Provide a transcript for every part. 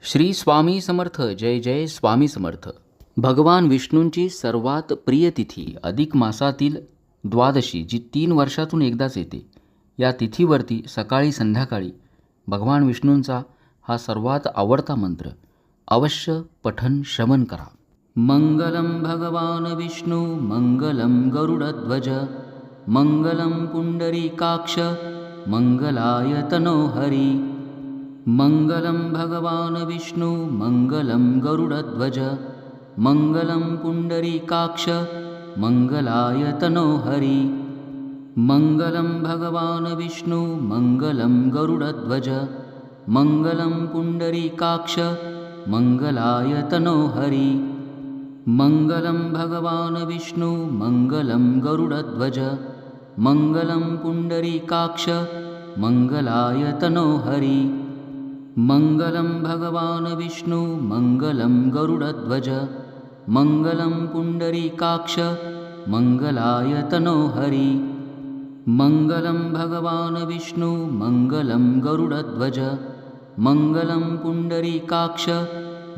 श्री स्वामी समर्थ. जय जय स्वामी समर्थ. भगवान विष्णूंची सर्वात प्रिय तिथी अधिक मासातील द्वादशी, जी 3 वर्षातून एकदाच येते. या तिथीवरती सकाळी संध्याकाळी भगवान विष्णूंचा हा सर्वात आवडता मंत्र अवश्य पठन श्रवण करा. मंगलम भगवान विष्णू मंगलम गरुडध्वज मंगलम पुंडरीकाक्ष मंगलाय तनोहरी. मंगलम भगवान विष्णू मंगलम गरुडध्वज मंगलम पुंडरीकाक्ष मंगलाय तनोहरी. मंगलम भगवान विष्णू मंगलम गरुडध्वज मंगलम पुंडरीकाक्ष मंगलाय तनोहरी. मंगलम भगवान विष्णू मंगलम गरुडध्वज मंगलम पुंडरीकाक्ष मंगलाय तनोहरी. मंगलम भगवान विष्णू मंगलम गरुडध्वज मंगलम पुंडरीकाक्ष मंगलाय तनोहरी. मंगलम भगवान विष्णू मंगलम गरुडध्वज मंगलम पुंडरीकाक्ष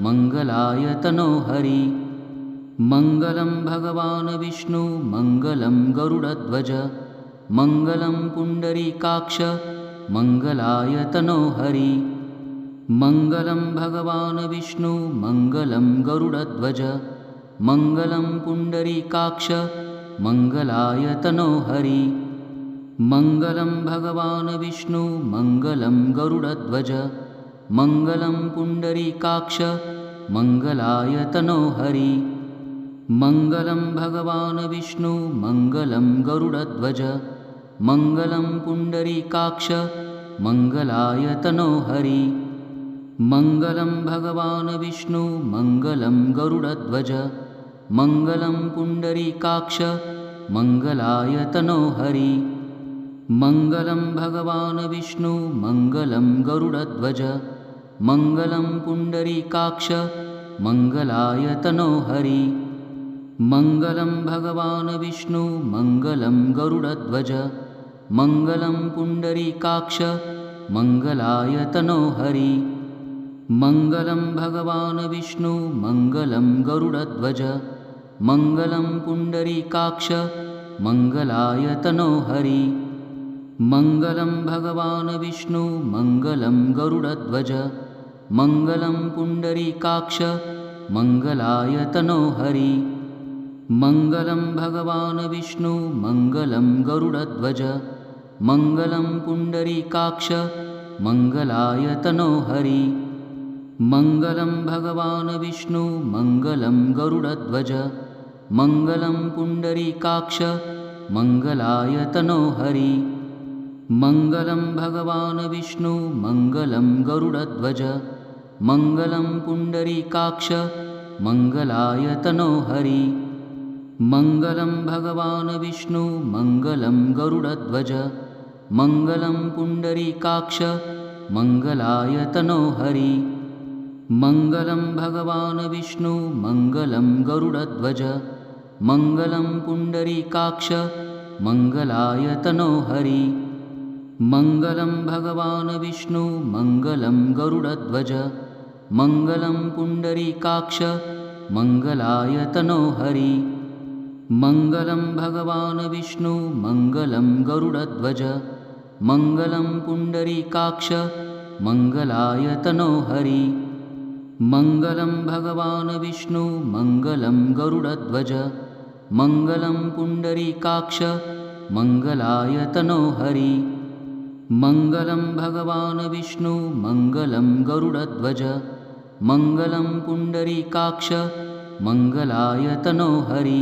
मंगलाय तनोहरी. मंगलम भगवान विष्णू मंगलम गरुडध्वज मंगलम पुंडरीकाक्ष मंगलाय तनोहरी. मंगलम भगवान विष्णू मंगलम गरुडध्वज मंगलम पुंडरीकाक्ष मंगलाय तनोहरी. मंगलम भगवान विष्णू मंगलम गरुडध्वज मंगलम पुंडरीकाक्ष मंगलाय तनोहरी. मंगलम भगवान विष्णू मंगलम गरुडध्वज मंगलम पुंडरीकाक्ष मंगलाय तनोहरी. मंगलम भगवान विष्णू मंगलम गरुडध्वज मंगलम पुंडरीकाक्ष मंगलाय तनोहरी. मंगलम भगवान विष्णू मंगलम गरुडध्वज मंगलम पुंडरीकाक्ष मंगलाय तनोहरी. मंगलम भगवान विष्णू मंगलम गरुडध्वज मंगलम पुंडरीकाक्ष मंगलाय तनोहरी. मंगलम भगवान विष्णू मंगलम गरुडध्वज मंगलम पुंडरीकाक्ष मंगलाय तनोहरी. मंगलम भगवान विष्णू मंगलम गरुडध्वज मंगलम पुंडरीकाक्ष मंगलाय तनोहरी. मंगलम भगवान विष्णू मंगलम गरुडध्वज मंगलम पुंडरीकाक्ष मंगलाय तनोहरी. मंगलम भगवान विष्णू मंगलम गरुडध्वज मंगलम पुंडरीकाक्ष मंगलाय तनोहरी. मंगलम भगवान विष्णू मंगलम गरुडध्वज मंगलम पुंडरीकाक्ष मंगलाय तनोहरी. मंगलम भगवान विष्णू मंगलम गरुडध्वज मंगलम पुंडरीकाक्ष मंगलाय तनोहरी. मंगलम भगवान विष्णू मंगलम गरुडध्वज मंगलम पुंडरीकाक्ष मंगलाय तनोहरी. मंगलम भगवान विष्णू मंगलम गरुडध्वज मंगलम पुंडरीकाक्ष मंगलाय तनोहरी. मंगलम भगवान विष्णू मंगलम गरुडध्वज मंगलम पुंडरीकाक्ष मंगलाय तनोहरी. मंगलम भगवान विष्णू मंगलम गरुडध्वज मंगलम पुंडरीकाक्ष मंगलाय तनोहरी. मंगलम भगवान विष्णू मंगलम गरुडध्वज मंगलम पुंडरीकाक्ष मंगलाय तनोहरी.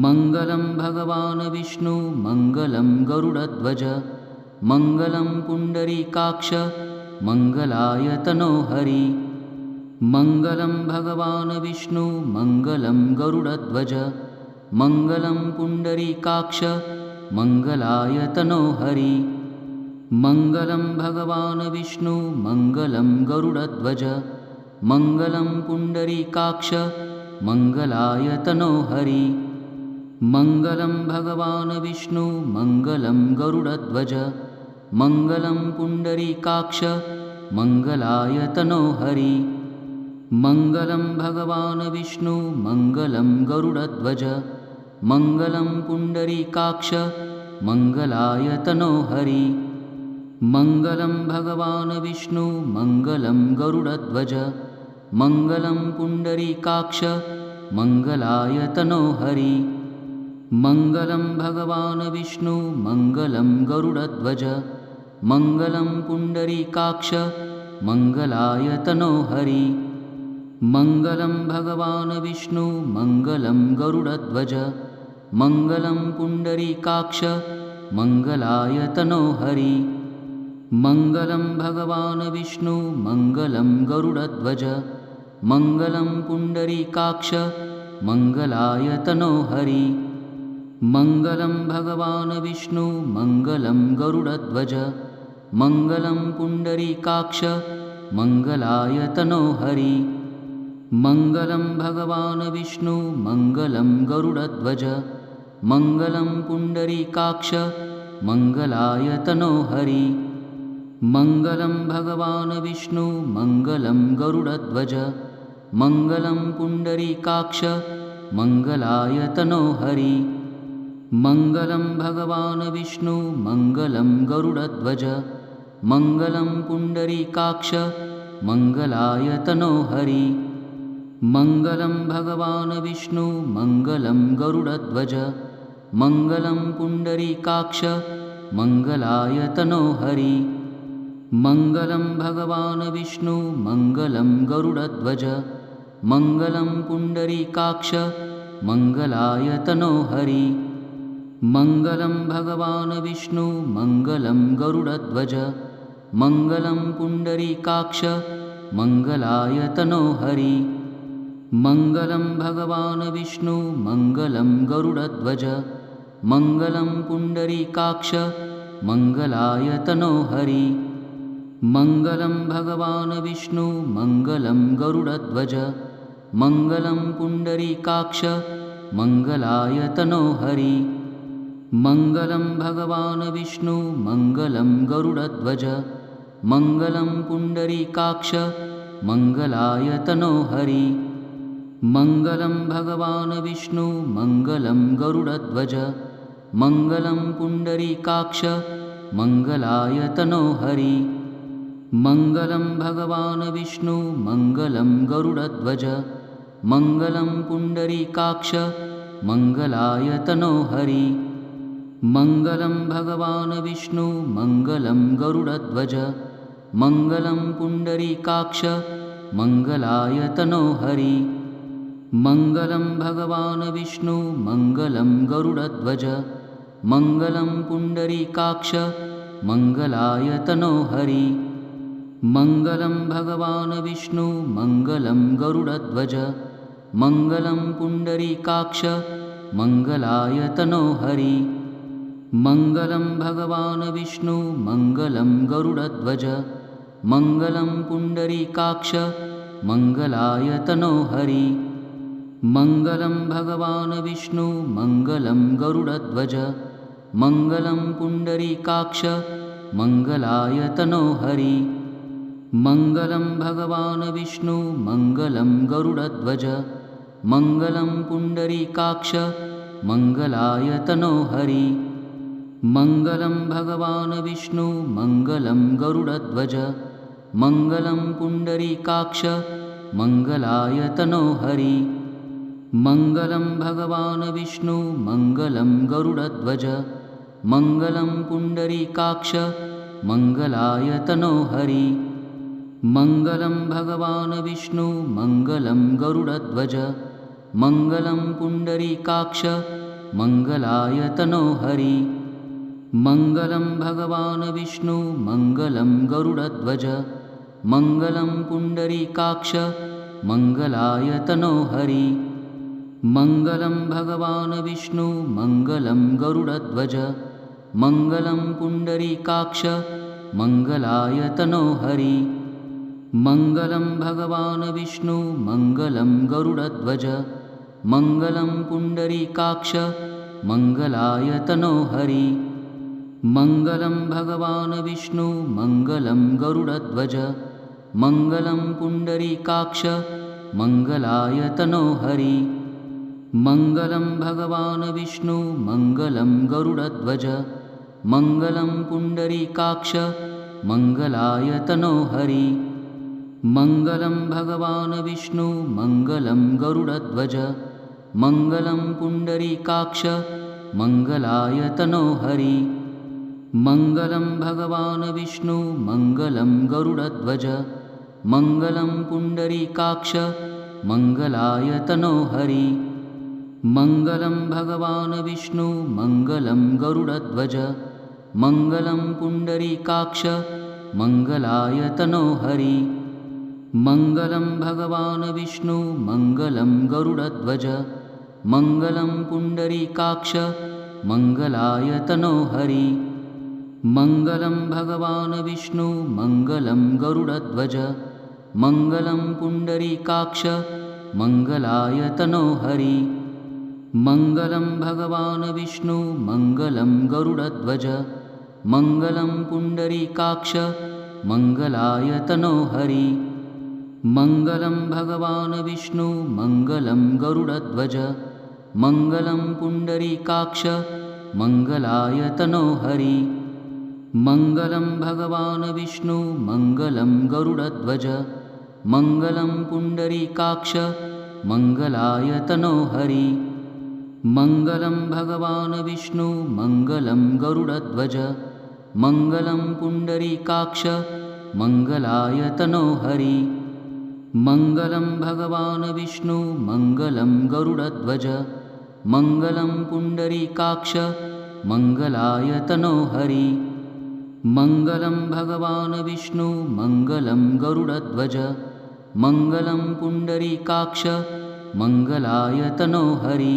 मंगलम भगवान विष्णू मंगलम गरुडध्वज मंगलम पुंडरीकाक्ष मंगलाय तनोहरी. मंगलम भगवान विष्णू मंगलम गरुडध्वज मंगलम पुंडरीकाक्ष मंगलाय तनोहरी. मंगलम भगवान विष्णू मंगलम गरुडध्वज मंगलम पुंडरीकाक्ष मंगलाय तनोहरी. मंगलम भगवान विष्णू मंगलम गरुडध्वज मंगलम पुंडरीकाक्ष मंगलाय तनोहरि। मंगलं भगवान् विष्णु मंगलं गरुडध्वज मंगलं पुंडरीकाक्ष मंगलाय तनोहरि। मंगलं भगवान् विष्णु मंगलं गरुडध्वज मंगलं पुंडरीकाक्ष मंगलाय तनोहरि। मंगलं भगवान् विष्णु मंगलं गरुडध्वज मंगलं पुंडरीकाक्ष मंगलाय तनोहरि। मंगलं भगवान् विष्णु मंगलं गरुडध्वज मंगलं पुंडरीकाक्ष मंगलाय तनोहरि। मंगलं भगवान् विष्णु मंगलं गरुडध्वज मंगलं पुंडरीकाक्ष मंगलाय तनोहरि। मंगलं भगवान् विष्णु मंगलं गरुडध्वज मंगलं पुंडरीकाक्ष मंगलाय तनोहरि। मंगलं भगवान् विष्णु मंगलं गरुडध्वज मंगलं पुंडरीकाक्ष मंगलाय तनोहरि। मंगलं भगवान् विष्णु मंगलं गरुडध्वज मंगलं पुंडरीकाक्ष मंगलाय तनोहरि। मंगलं भगवान् विष्णु मंगलं गरुडध्वज मंगलं पुंडरीकाक्ष मंगलाय तनोहरि। मंगलं भगवान् विष्णु मंगलं गरुडध्वज मंगलं पुंडरीकाक्ष मंगलाय तनोहरि। मंगलं भगवान् विष्णु मंगलं गरुडध्वज मंगलं पुंडरीकाक्ष मंगलाय तनोहरि। मंगलं भगवान् विष्णु मंगलं गरुडध्वज मंगलं पुंडरीकाक्ष मंगलाय तनोहरि। मंगलं भगवान् विष्णु मंगलं गरुडध्वज मंगलं पुंडरीकाक्ष मंगलाय तनोहरि। मंगलं भगवान् विष्णु मंगलं गरुडध्वज मंगलं पुंडरीकाक्ष मंगलाय तनोहरि। मंगलं भगवान् विष्णु मंगलं गरुडध्वज मंगलं पुंडरीकाक्ष मंगलाय तनोहरि। मंगलं भगवान् विष्णु मंगलं गरुडध्वज मंगलं पुंडरीकाक्ष मंगलाय तनोहरि। मंगलं भगवान् विष्णु मंगलं गरुडध्वज मंगलं पुंडरीकाक्ष मंगलाय तनोहरि। मंगलं भगवान् विष्णु मंगलं गरुडध्वज मंगलं पुंडरीकाक्ष मंगलाय तनोहरि। मंगलं भगवान् विष्णु मंगलं गरुडध्वज मंगलं पुंडरीकाक्ष मंगलाय तनोहरि। मंगलं भगवान् विष्णु मंगलं गरुडध्वज मंगलं पुंडरीकाक्ष मंगलाय तनोहरि। मंगलं भगवान् विष्णु मंगलं गरुडध्वज मंगलं पुंडरीकाक्ष मंगलाय तनोहरि। मंगलं भगवान् विष्णु मंगलं गरुडध्वज मंगलं पुंडरीकाक्ष मंगलाय तनोहरि। मंगलं भगवान् विष्णु मंगलं गरुडध्वज मंगलं पुंडरीकाक्ष मंगलाय तनोहरि। मंगलं भगवान् विष्णु मंगलं गरुडध्वज मंगलं पुंडरीकाक्ष मंगलाय तनोहरि। मंगलं भगवान् विष्णु मंगलं गरुडध्वज मंगलं पुंडरीकाक्ष मंगलाय तनोहरि। मंगलं भगवान् विष्णु मंगलं गरुडध्वज मंगलं पुंडरीकाक्ष मंगलाय तनोहरि। मंगलं भगवान् विष्णु मंगलं गरुडध्वज मंगलं पुंडरीकाक्ष मंगलाय तनोहरि। मंगलं भगवान् विष्णु मंगलं गरुडध्वज मंगलं पुंडरीकाक्ष मंगलाय तनोहरि। मंगलं भगवान् विष्णु मंगलं गरुडध्वज मंगलं पुंडरीकाक्ष मंगलाय तनोहरि। मङ्गलं भगवान् विष्णु मङ्गलं गरुडध्वज मङ्गलं पुण्डरीकाक्ष मङ्गलाय तनो हरि मङ्गलं भगवान् विष्णु मङ्गलं गरुडध्वज मङ्गलं पुण्डरीकाक्ष मङ्गलाय तनो हरि मङ्गलं भगवान् विष्णु मङ्गलं गरुडध्वज मङ्गलं पुण्डरीकाक्ष मङ्गलाय तनो हरि मङ्गलं भगवान् विष्णु मङ्गलं गरुडध्वज मङ्गलं पुण्डरीकाक्ष मङ्गलाय तनो हरि मङ्गलं भगवान् विष्णु मङ्गलं गरुडध्वज मङ्गलं पुण्डरीकाक्ष मङ्गलाय तनो हरि मङ्गलं भगवान् विष्णु मङ्गलं गरुडध्वज मङ्गलं पुण्डरीकाक्ष मङ्गलाय तनो हरि मङ्गलं भगवान् विष्णु मङ्गलं गरुडध्वज मङ्गलं पुण्डरीकाक्ष मङ्गलाय तनो हरि मङ्गलं भगवान् विष्णु मङ्गलं गरुडध्वज मङ्गलं पुण्डरीकाक्ष मङ्गलाय तनो हरि मङ्गलं भगवान् विष्णु मङ्गलं गरुडध्वज मङ्गलं पुण्डरीकाक्ष मङ्गलाय तनो हरि मङ्गलं भगवान् विष्णु मङ्गलं गरुडध्वज मङ्गलं पुण्डरीकाक्ष मङ्गलाय तनो हरि मङ्गलं भगवान् विष्णु मङ्गलं गरुडध्वज मङ्गलं पुण्डरीकाक्ष मङ्गलाय तनो हरि मङ्गलं भगवान् विष्णु मङ्गलं गरुडध्वज मङ्गलं पुण्डरीकाक्ष मङ्गलाय तनो हरि मङ्गलं भगवान् विष्णु मङ्गलं गरुडध्वज मङ्गलं पुण्डरीकाक्ष मङ्गलाय तनो हरि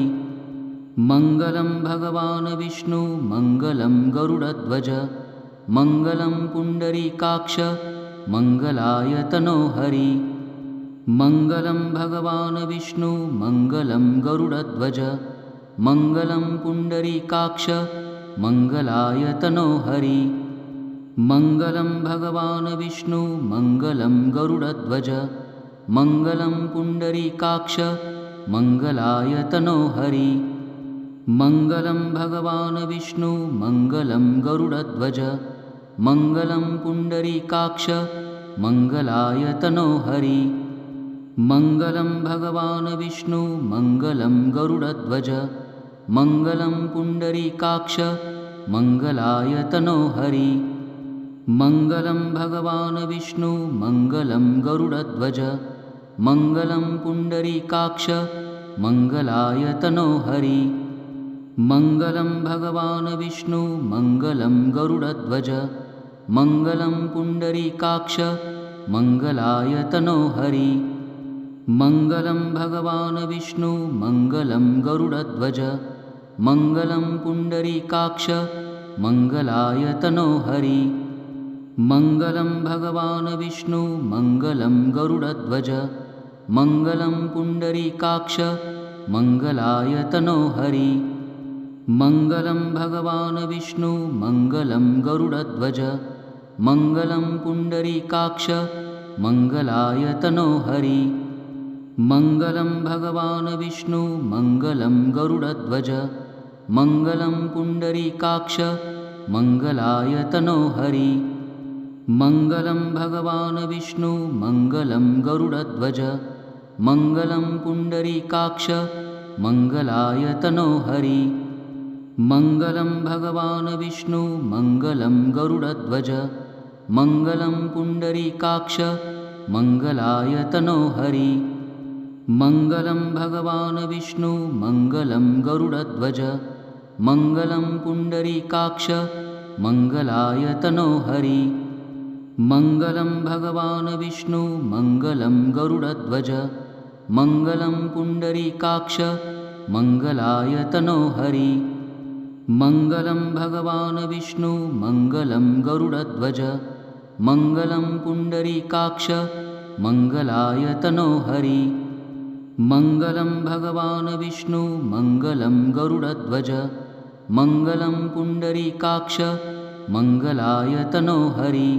मङ्गलं भगवान् विष्णु मङ्गलं गरुडध्वज मङ्गलं पुण्डरीकाक्ष मङ्गलाय तनो हरि मङ्गलं भगवान् विष्णु मङ्गलं गरुडध्वज मङ्गलं पुण्डरीकाक्ष मङ्गलाय तनो हरि मङ्गलं भगवान् विष्णु मङ्गलं गरुडध्वज मङ्गलं पुण्डरीकाक्ष मङ्गलाय तनो हरि मङ्गलं भगवान् विष्णु मङ्गलं गरुडध्वज मङ्गलं पुण्डरीकाक्ष मङ्गलाय तनो हरि मङ्गलं भगवान् विष्णु मङ्गलं गरुडध्वज मङ्गलं पुण्डरीकाक्ष मङ्गलाय तनो हरि मङ्गलं भगवान् विष्णु मङ्गलं गरुडध्वज मङ्गलं पुण्डरीकाक्ष मङ्गलाय तनो हरि मङ्गलं भगवान् विष्णु मङ्गलं गरुडध्वज मङ्गलं पुण्डरीकाक्ष मङ्गलाय तनो हरि मङ्गलं भगवान् विष्णु मङ्गलं गरुडध्वज मङ्गलं पुण्डरीकाक्ष मङ्गलाय तनो हरि मङ्गलं भगवान् विष्णु मङ्गलं गरुडध्वज मङ्गलं पुण्डरीकाक्ष मङ्गलाय तनो हरि मङ्गलं भगवान् विष्णु मङ्गलं गरुडध्वज मङ्गलं पुण्डरीकाक्ष मङ्गलाय तनो हरि मङ्गलं भगवान् विष्णु मङ्गलं गरुडध्वज मङ्गलं पुण्डरीकाक्ष मङ्गलाय तनो हरि मङ्गलं भगवान् विष्णु मङ्गलं गरुडध्वज मङ्गलं पुण्डरीकाक्ष मङ्गलाय तनो हरि मङ्गलं भगवान् विष्णु मङ्गलं गरुडध्वज मङ्गलं पुण्डरीकाक्ष मङ्गलाय तनो हरि मङ्गलं भगवान् विष्णु मङ्गलं गरुडध्वज मङ्गलं पुण्डरीकाक्ष मङ्गलाय तनो हरि मङ्गलं भगवान् विष्णु मङ्गलं गरुडध्वज मङ्गलं पुण्डरीकाक्ष मङ्गलाय तनो हरि मङ्गलं भगवान् विष्णु मङ्गलं गरुडध्वज मङ्गलं पुण्डरीकाक्ष मङ्गलाय तनो हरि मङ्गलं भगवान् विष्णु मङ्गलं गरुडध्वज मङ्गलं पुण्डरीकाक्ष मङ्गलाय तनोहरि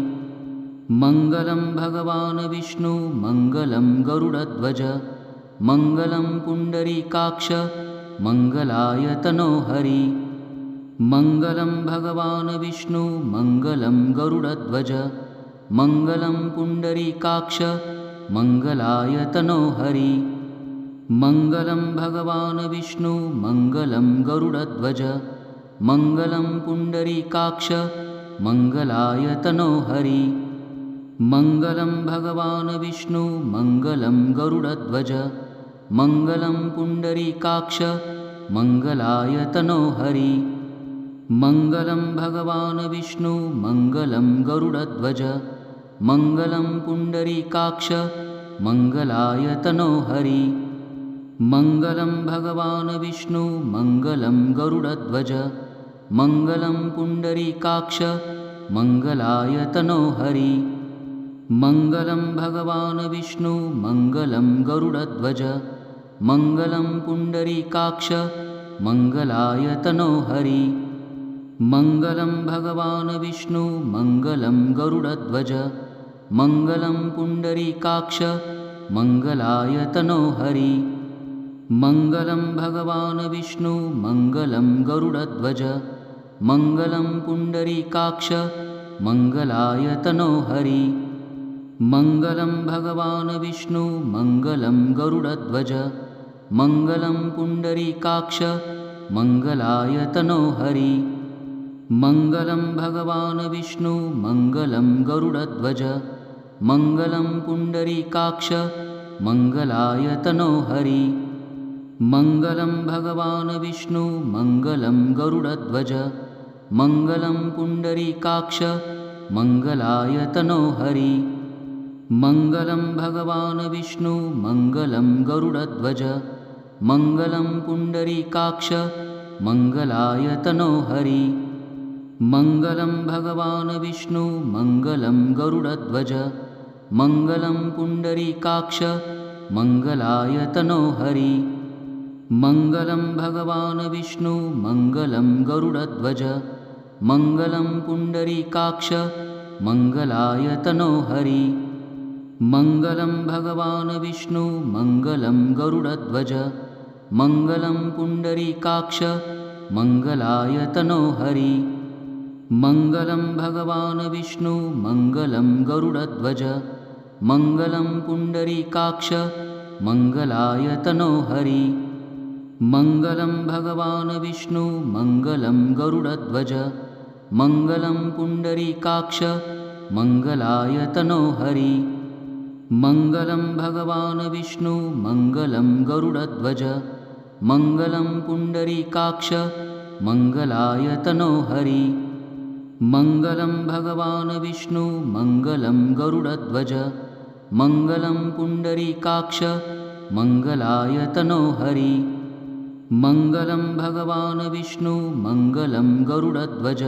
मङ्गलं भगवान् विष्णु मङ्गलं गरुडध्वज मङ्गलं पुण्डरीकाक्ष मङ्गलाय तनोहरि मङ्गलं भगवान् विष्णु मङ्गलं गरुडध्वज मङ्गलं पुण्डरीकाक्ष मङ्गलाय तनोहरि मङ्गलं भगवान् विष्णु मङ्गलं गरुडध्वज मङ्गलं पुण्डरीकाक्ष मङ्गलाय तनोहरि मङ्गलं भगवान् विष्णु मङ्गलं गरुडध्वज मङ्गलं पुण्डरीकाक्ष मङ्गलाय तनोहरि मङ्गलं भगवान् विष्णु मङ्गलं गरुडध्वज मङ्गलं पुण्डरीकाक्ष मङ्गलाय तनोहरि मङ्गलं भगवान् विष्णु मङ्गलं गरुडध्वज मङ्गलं पुण्डरीकाक्ष मङ्गलाय तनोहरि मङ्गलं भगवान् विष्णु मङ्गलं गरुडध्वज मङ्गलं पुण्डरीकाक्ष मङ्गलाय तनोहरि मङ्गलं भगवान् विष्णु मङ्गलं गरुडध्वज मङ्गलं पुण्डरीकाक्ष मङ्गलाय तनोहरि मङ्गलं भगवान् विष्णु मङ्गलं गरुडध्वज मङ्गलं पुण्डरीकाक्ष मङ्गलाय तनोहरि मङ्गलं भगवान् विष्णु मङ्गलं गरुडध्वज मङ्गलं पुण्डरीकाक्ष मङ्गलाय तनोहरि मङ्गलं भगवान् विष्णु मङ्गलं गरुडध्वज मङ्गलं पुण्डरीकाक्ष मङ्गलाय तनोहरि मङ्गलं भगवान् विष्णु मङ्गलं गरुडध्वज मङ्गलं पुण्डरीकाक्ष मङ्गलाय तनोहरि मङ्गलं भगवान् विष्णु मङ्गलं गरुडध्वज मङ्गलं पुण्डरीकाक्ष मङ्गलाय तनोहरि मङ्गलं भगवान् विष्णु मङ्गलं गरुडध्वज मङ्गलं पुण्डरीकाक्ष मङ्गलाय तनोहरि मङ्गलं भगवान् विष्णु मङ्गलं गरुडध्वज मङ्गलं पुण्डरीकाक्ष मङ्गलाय तनोहरि मङ्गलं भगवान् विष्णु मङ्गलं गरुडध्वज मङ्गलं पुण्डरीकाक्ष मङ्गलाय तनोहरि मङ्गलं भगवान् विष्णु मङ्गलं गरुडध्वज मङ्गलं पुण्डरीकाक्ष मङ्गलाय तनोहरि मङ्गलं भगवान् विष्णु मङ्गलं गरुडध्वज मङ्गलं पुण्डरीकाक्ष मङ्गलाय तनोहरि मङ्गलं भगवान् विष्णु मङ्गलं गरुडध्वज मङ्गलं पुण्डरीकाक्ष मङ्गलाय तनोहरि मङ्गलं भगवान् विष्णु मङ्गलं गरुडध्वज मङ्गलं पुण्डरीकाक्ष मङ्गलाय तनोहरि मङ्गलं भगवान् विष्णु मङ्गलं गरुडध्वज